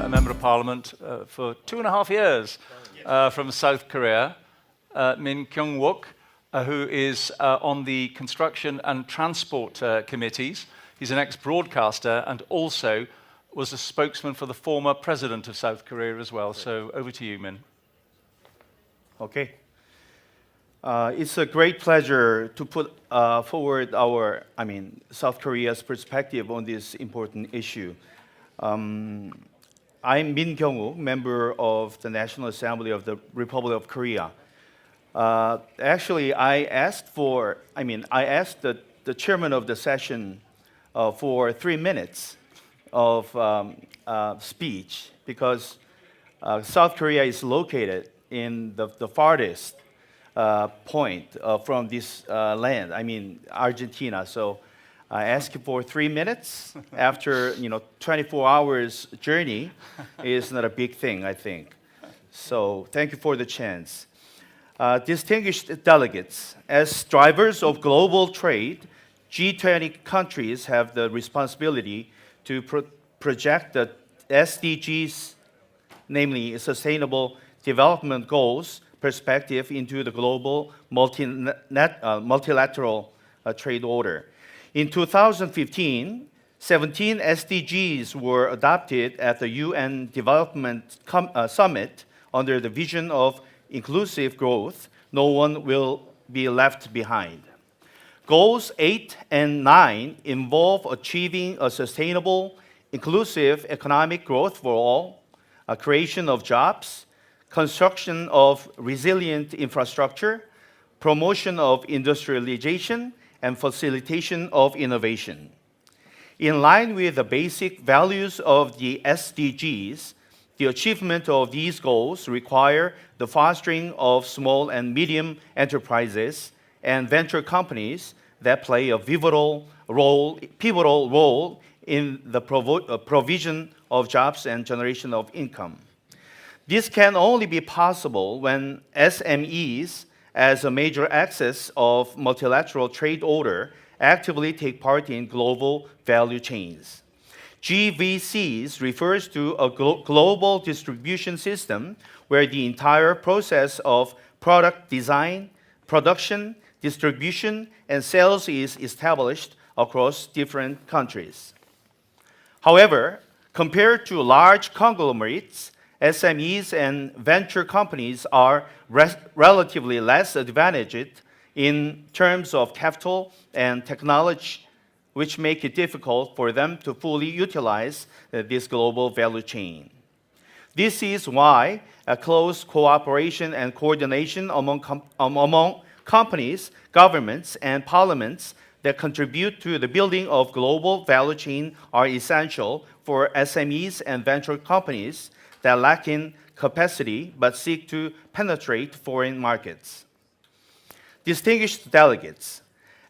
a Member of Parliament for 2.5 years from South Korea, Min경욱, who is on the Construction and Transport Committees. He's an ex-broadcaster and also was a spokesman for the former president of South Korea as well. So over to you, Min. Okay. It's a great pleasure to put forward South Korea's perspective on this important issue. I'm Min경욱, member of the National Assembly of the Republic of Korea. Actually, I asked the chairman of the session for 3 minutes of speech because South Korea is located in the farthest point from this land, Argentina. So I asked for 3 minutes after 24 hours journey is not a big thing, I think. So thank you for the chance. Distinguished delegates, as drivers of global trade, G20 countries have the responsibility to project the SDGs, namely Sustainable Development Goals, perspective into the global multilateral trade order. In 2015, 17 SDGs were adopted at the UN Development Summit under the vision of inclusive growth. No one will be left behind. Goals 8 and 9 involve achieving a sustainable, inclusive economic growth for all, a creation of jobs, construction of resilient infrastructure, promotion of industrialization, and facilitation of innovation. In line with the basic values of the SDGs, the achievement of these goals require the fostering of small and medium enterprises and venture companies that play a pivotal role in the provision of jobs and generation of income. This can only be possible when SMEs, as a major axis of multilateral trade order, actively take part in global value chains. GVCs refers to a global distribution system where the entire process of product design, production, distribution, and sales is established across different countries. However, compared to large conglomerates, SMEs and venture companies are relatively less advantaged in terms of capital and technology, which make it difficult for them to fully utilize this global value chain. This is why a close cooperation and coordination among companies, governments, and parliaments that contribute to the building of global value chain are essential for SMEs and venture companies that lack in capacity but seek to penetrate foreign markets. Distinguished delegates,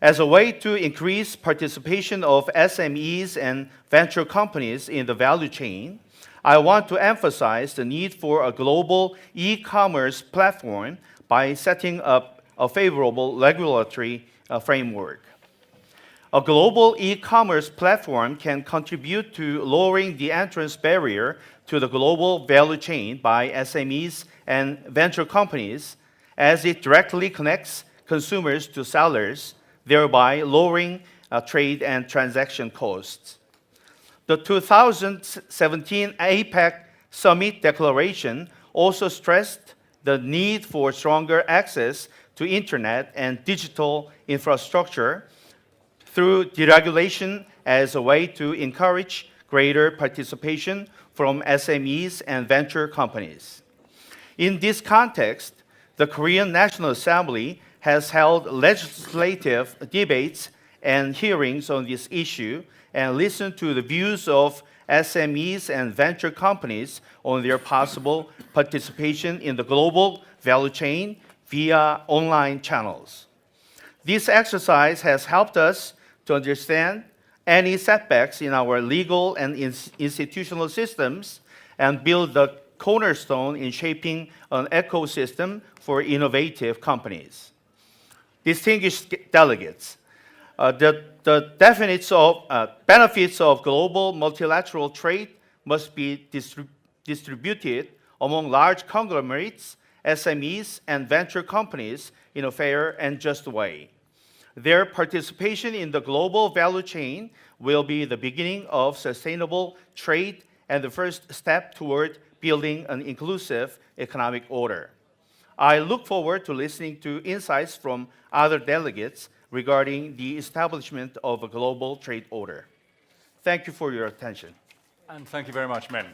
as a way to increase participation of SMEs and venture companies in the value chain, I want to emphasize the need for a global e-commerce platform by setting up a favorable regulatory framework. A global e-commerce platform can contribute to lowering the entrance barrier to the global value chain by SMEs and venture companies as it directly connects consumers to sellers, thereby lowering trade and transaction costs. The 2017 APEC Summit Declaration also stressed the need for stronger access to internet and digital infrastructure through deregulation as a way to encourage greater participation from SMEs and venture companies. In this context, the Korean National Assembly has held legislative debates and hearings on this issue and listened to the views of SMEs and venture companies on their possible participation in the global value chain via online channels. This exercise has helped us to understand any setbacks in our legal and institutional systems and build the cornerstone in shaping an ecosystem for innovative companies. Distinguished delegates, the benefits of global multilateral trade must be distributed among large conglomerates, SMEs, and venture companies in a fair and just way. Their participation in the global value chain will be the beginning of sustainable trade and the first step toward building an inclusive economic order. I look forward to listening to insights from other delegates regarding the establishment of a global trade order. Thank you for your attention. And thank you very much, Min.